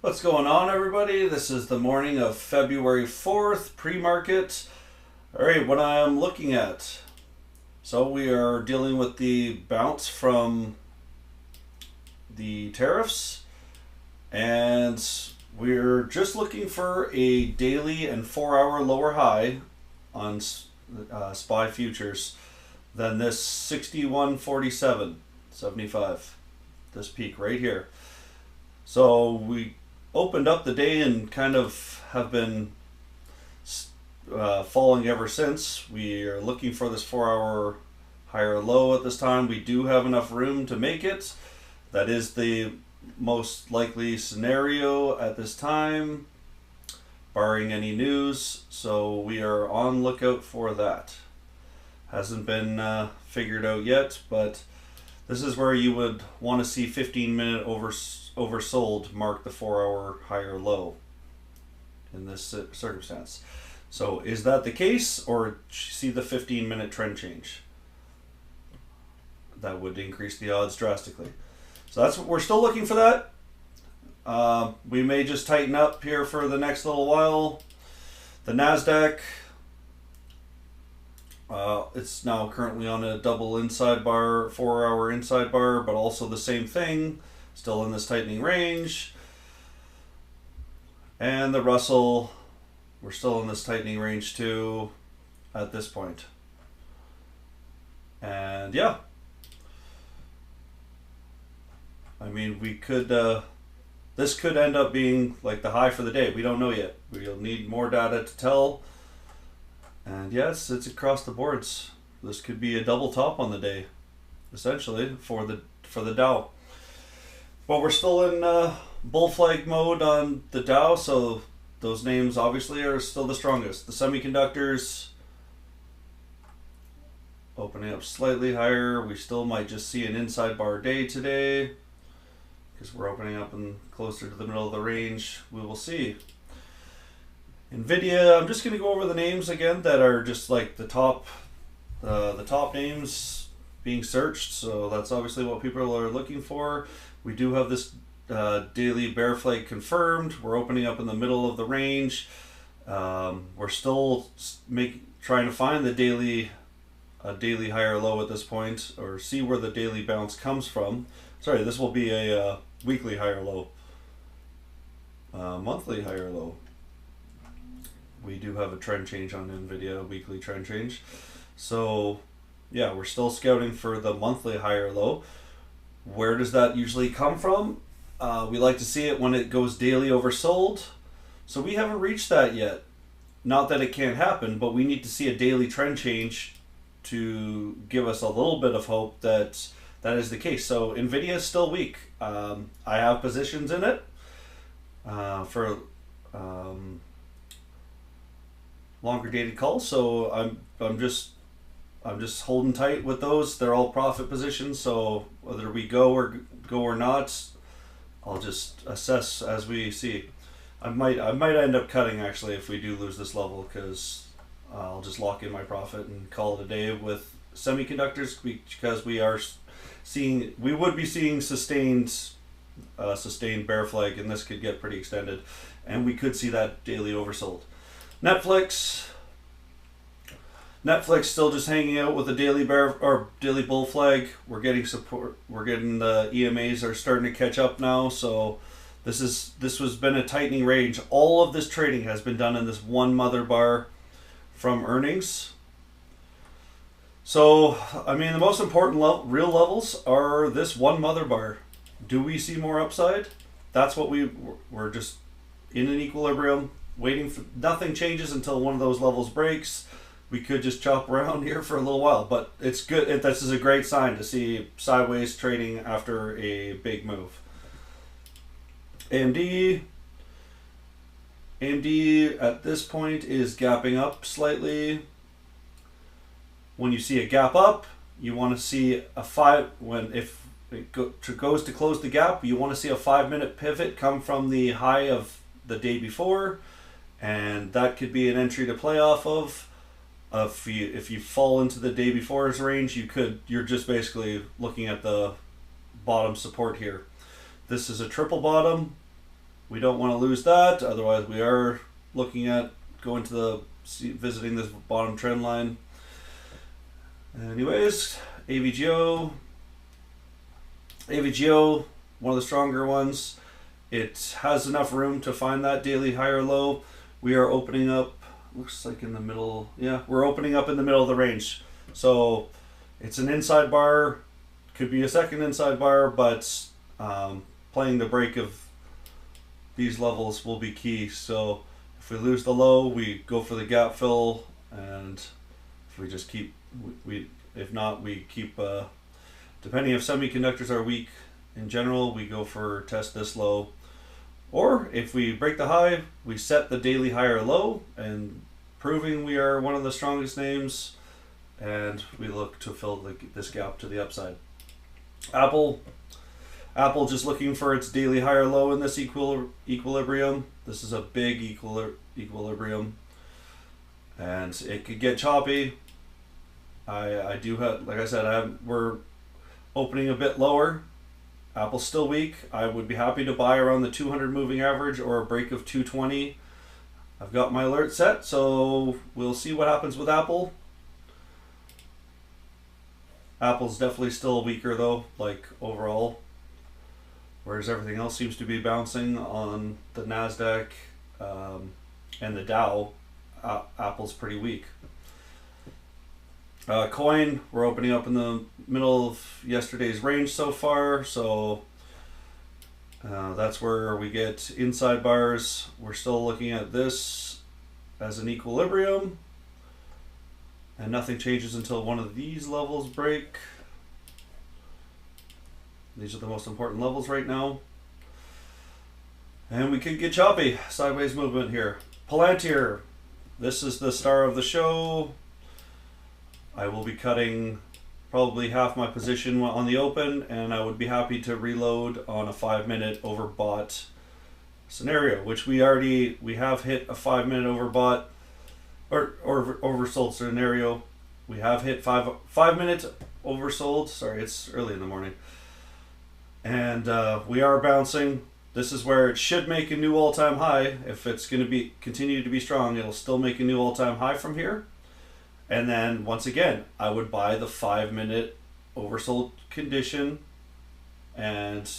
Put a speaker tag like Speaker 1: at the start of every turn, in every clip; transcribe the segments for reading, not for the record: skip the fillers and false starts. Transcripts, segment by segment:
Speaker 1: What's going on, everybody? This is the morning of February 4th, pre-market. All right, what I am looking at. So we are dealing with the bounce from the tariffs, and we're just looking for a daily and 4-hour lower high on SPY futures than this 61.47.75, this peak right here. So we opened up the day and kind of have been falling ever since. We are looking for this 4-hour higher low at this time. We do have enough room to make it. That is the most likely scenario at this time, barring any news. So we are on lookout for that. Hasn't been figured out yet, but this is where you would want to see 15-minute oversold mark the 4-hour higher low in this circumstance. So is that the case, or see the 15-minute trend change? That would increase the odds drastically. So that's what we're still looking for. That we may just tighten up here for the next little while. The NASDAQ, it's now currently on a double inside bar, 4-hour inside bar, but also the same thing, still in this tightening range. And the Russell, we're still in this tightening range too at this point. And yeah, I mean, we could, this could end up being like the high for the day. We don't know yet. We'll need more data to tell. And yes, it's across the boards. This could be a double top on the day, essentially, for the Dow. But we're still in bull flag mode on the Dow, so those names obviously are still the strongest. The semiconductors opening up slightly higher. We still might just see an inside bar day today because we're opening up and closer to the middle of the range. We will see. Nvidia, I'm just going to go over the names again that are just like the top names being searched. So that's obviously what people are looking for. We do have this daily bear flag confirmed. We're opening up in the middle of the range. We're still trying to find the daily higher low at this point, or see where the daily bounce comes from. Sorry, this will be a weekly higher low, monthly higher low. We do have a trend change on Nvidia, a weekly trend change. So yeah, we're still scouting for the monthly higher low. Where does that usually come from? We like to see it when it goes daily oversold. So we haven't reached that yet. Not that it can't happen, but we need to see a daily trend change to give us a little bit of hope that that is the case. So Nvidia is still weak. I have positions in it for longer dated calls, so I'm just holding tight with those. They're all profit positions, so whether we go or not, I'll just assess as we see. I might end up cutting actually if we do lose this level, because I'll just lock in my profit and call it a day with semiconductors, because we would be seeing sustained bear flag, and this could get pretty extended, and we could see that daily oversold. Netflix still just hanging out with a daily bear or daily bull flag. We're getting support. We're getting the EMAs are starting to catch up now. So this has been a tightening range. All of this trading has been done in this one mother bar from earnings. So I mean, the most important real levels are this one mother bar. Do we see more upside? That's what we're just in an equilibrium, waiting for. Nothing changes until one of those levels breaks. We could just chop around here for a little while, but it's good. This is a great sign to see sideways trading after a big move. AMD at this point is gapping up slightly. When you see a gap up, you want to see a if it goes to close the gap, you want to see a 5-minute pivot come from the high of the day before, and that could be an entry to play off of. If you fall into the day before's range, you're just basically looking at the bottom support here. This is a triple bottom. We don't want to lose that, otherwise we are looking at going to the visiting this bottom trend line. Anyways, AVGO, one of the stronger ones. It has enough room to find that daily high or low. We are opening up, looks like in the middle. Yeah, we're opening up in the middle of the range. So it's an inside bar, could be a second inside bar, but playing the break of these levels will be key. So if we lose the low, we go for the gap fill, and if we just keep, if not, we keep, depending if semiconductors are weak in general, we go for test this low. Or if we break the high, we set the daily high or low, and proving we are one of the strongest names, and we look to fill this gap to the upside. Apple just looking for its daily high or low in this equilibrium. This is a big equilibrium, and it could get choppy. I do have, like I said, we're opening a bit lower. Apple's still weak. I would be happy to buy around the 200 moving average or a break of 220. I've got my alert set, so we'll see what happens with Apple. Apple's definitely still weaker though, like overall, whereas everything else seems to be bouncing on the NASDAQ and the Dow. Apple's pretty weak. Coin, we're opening up in the middle of yesterday's range so far, so that's where we get inside bars. We're still looking at this as an equilibrium, and nothing changes until one of these levels break. These are the most important levels right now, and we could get choppy sideways movement here. Palantir, this is the star of the show. I will be cutting probably half my position on the open, and I would be happy to reload on a 5-minute overbought scenario, which we have hit a 5-minute overbought or oversold scenario. We have hit 5 minutes oversold. Sorry, it's early in the morning, and we are bouncing. This is where it should make a new all-time high. If it's going to continue to be strong, it'll still make a new all-time high from here. And then once again, I would buy the 5-minute oversold condition, and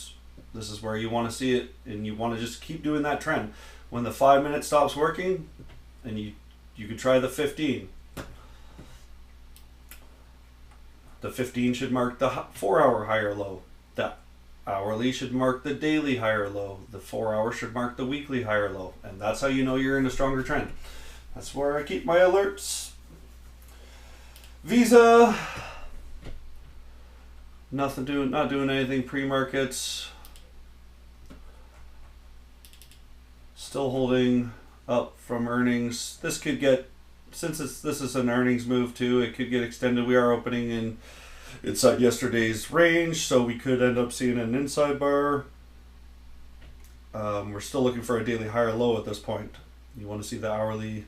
Speaker 1: this is where you want to see it, and you want to just keep doing that trend. When the 5-minute stops working, and you could try the 15. The 15 should mark the 4-hour high or low. The hourly should mark the daily high or low. The 4-hour should mark the weekly high or low, and that's how you know you're in a stronger trend. That's where I keep my alerts. Visa, not doing anything pre-markets. Still holding up from earnings. This could get, since this is an earnings move too, it could get extended. We are opening inside yesterday's range, so we could end up seeing an inside bar. We're still looking for a daily high or low at this point. You want to see the hourly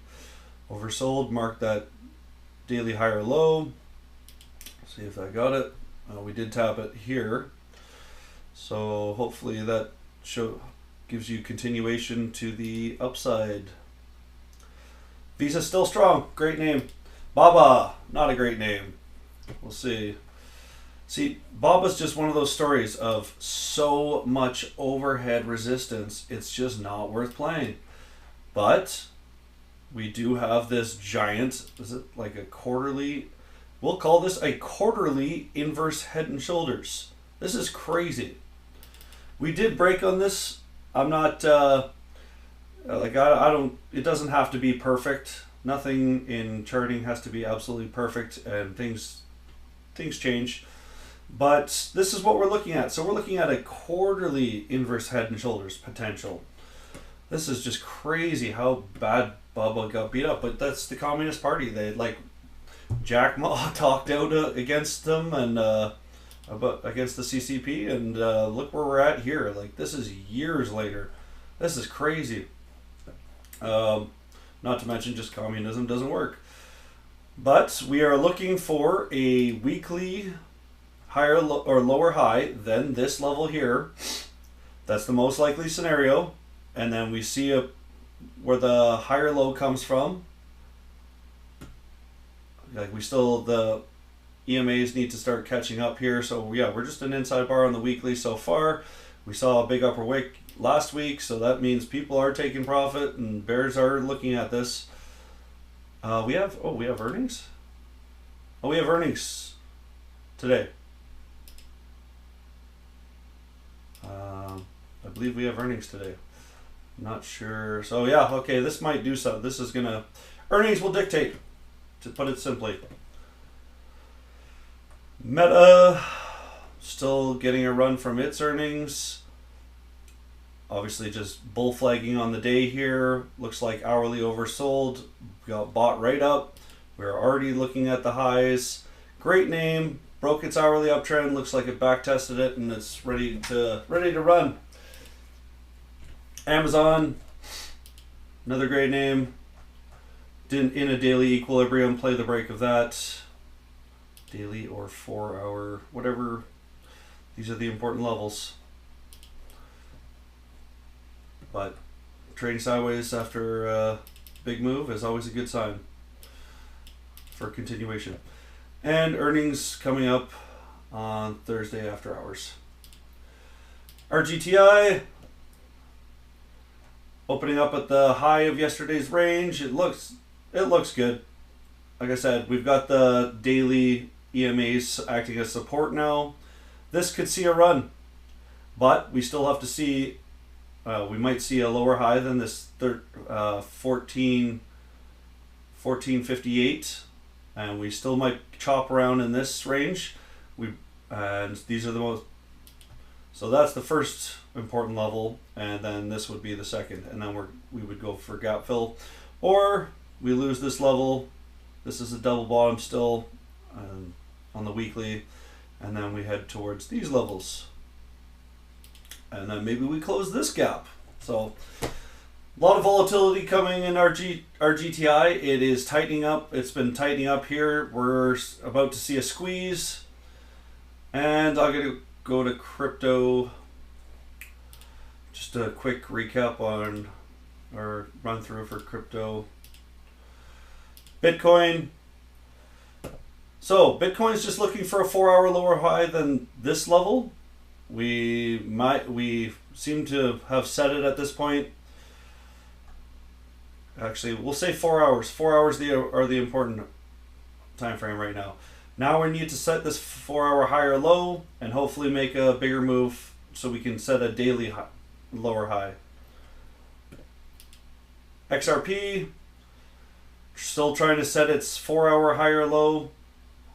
Speaker 1: oversold, mark that daily high or low. See if I got it. We did tap it here, so hopefully that gives you continuation to the upside. Visa still strong, great name. Baba, not a great name. We'll see. See, Baba's just one of those stories of so much overhead resistance, it's just not worth playing. But we do have this giant, is it like a quarterly? We'll call this a quarterly inverse head and shoulders. This is crazy. We did break on this. I'm not, I don't, it doesn't have to be perfect. Nothing in charting has to be absolutely perfect, and things change. But this is what we're looking at. So we're looking at a quarterly inverse head and shoulders potential. This is just crazy how bad Bubba got beat up, but that's the Communist Party. They Jack Ma talked out against them and against the CCP, and look where we're at here. Like, this is years later. This is crazy. Not to mention just communism doesn't work. But we are looking for a weekly higher or lower high than this level here. That's the most likely scenario. and then we see where the higher low comes from. Like the EMAs need to start catching up here. So yeah, we're just an inside bar on the weekly so far. We saw a big upper wick last week, so that means people are taking profit and bears are looking at this. We have earnings. Oh, we have earnings today. I believe we have earnings today. I'm not sure. So yeah, okay, this might do something. This is gonna, earnings will dictate, to put it simply. Meta still getting a run from its earnings. Obviously just bull flagging on the day here. Looks like hourly oversold. Got bought right up. We're already looking at the highs. Great name. Broke its hourly uptrend. Looks like it back tested it and it's ready to run. Amazon, another great name. Didn't in a daily equilibrium play the break of that. Daily or 4 hour, whatever. These are the important levels. But trading sideways after a big move is always a good sign for continuation. And earnings coming up on Thursday after hours. RGTI opening up at the high of yesterday's range. It looks good. Like I said, we've got the daily EMAs acting as support now. This could see a run, but we still have to see. We might see a lower high than this 1458, and we still might chop around in this range. And these are the most. So that's the first important level, and then this would be the second, and then we would go for gap fill, or we lose this level. This is a double bottom still on the weekly, and then we head towards these levels, and then maybe we close this gap. So a lot of volatility coming in RGTI. It is tightening up. It's been tightening up here. We're about to see a squeeze, and I'm gonna go to crypto. Just a quick recap on or run through for crypto. Bitcoin. So Bitcoin's just looking for a 4 hour lower high than this level. We seem to have set it at this point. Actually, we'll say 4 hours. 4 hours are the important time frame right now. Now we need to set this 4 hour high or low and hopefully make a bigger move so we can set a daily high, lower high. XRP still trying to set its 4 hour high or low.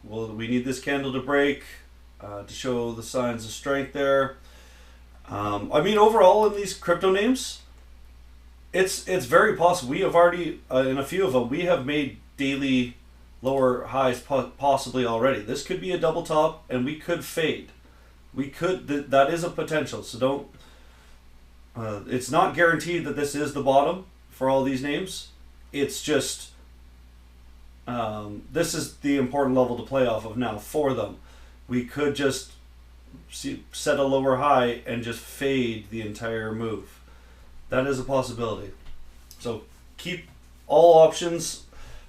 Speaker 1: Well, we need this candle to break to show the signs of strength there. I mean, overall in these crypto names, it's very possible. We have already in a few of them we have made daily lower highs possibly already. This could be a double top, and we could fade. We could. That is a potential. So don't. It's not guaranteed that this is the bottom for all these names. It's just. This is the important level to play off of now for them. We could just set a lower high and just fade the entire move. That is a possibility. So keep all options.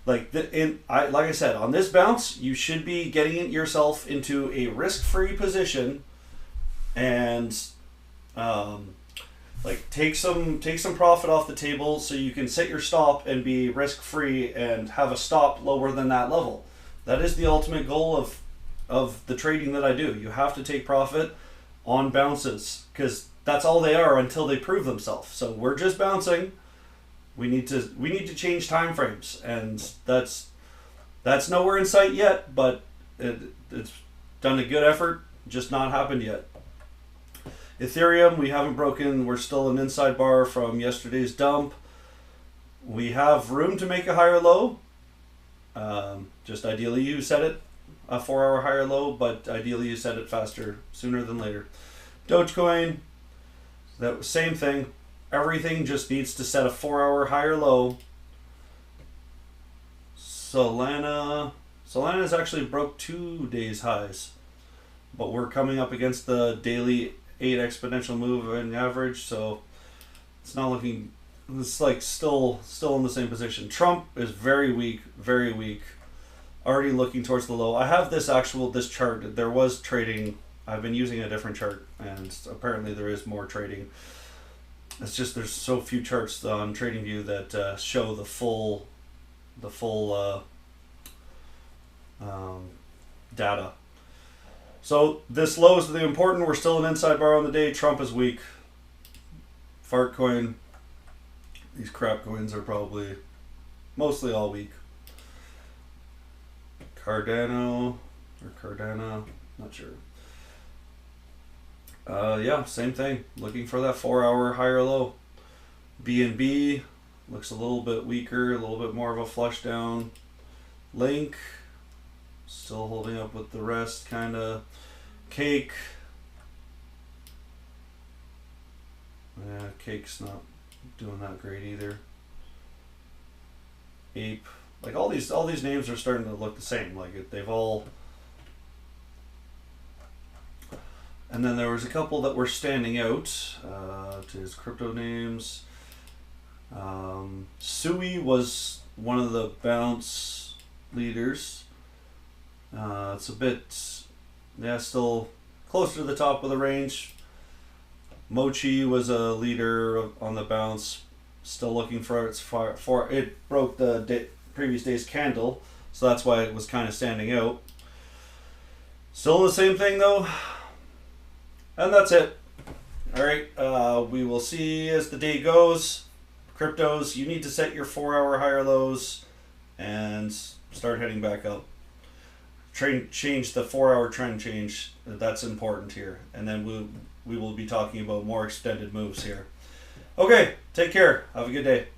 Speaker 1: Like I said, on this bounce, you should be getting yourself into a risk-free position, and like take some profit off the table so you can set your stop and be risk-free and have a stop lower than that level. That is the ultimate goal of the trading that I do. You have to take profit on bounces because that's all they are until they prove themselves. So we're just bouncing. We need to change time frames, and that's nowhere in sight yet, but it's done a good effort, just not happened yet. Ethereum, we haven't broken. We're still an inside bar from yesterday's dump. We have room to make a higher low. Just ideally you set it a 4 hour higher low, but ideally you set it faster, sooner than later. Dogecoin, that was same thing. Everything just needs to set a 4 hour higher low. Solana's actually broke 2 days highs, but we're coming up against the daily 8 exponential moving average, so It's not looking. It's like still in the same position. Trump is very weak, very weak. Already looking towards the low. I have this chart. There was trading. I've been using a different chart, and apparently there is more trading. It's just there's so few charts on TradingView that show the full data. So this low is the important. We're still an inside bar on the day. Trump is weak. Fart coin. These crap coins are probably mostly all weak. Cardano, not sure. Yeah, same thing. Looking for that 4-hour higher low. BNB looks a little bit weaker, a little bit more of a flush down. Link still holding up with the rest, kind of. Cake. Yeah, Cake's not doing that great either. Ape, like all these names are starting to look the same. Like they've all. And then there was a couple that were standing out to his crypto names. Sui was one of the bounce leaders. It's a bit, yeah, still closer to the top of the range. MOCHI was a leader on the bounce, still looking for it broke the previous day's candle, so that's why it was kind of standing out. Still the same thing though, and that's it. All right, we will see as the day goes. Cryptos, you need to set your 4-hour higher lows and start heading back up. Change the 4-hour trend change. That's important here, and then we will be talking about more extended moves here. Okay, take care. Have a good day.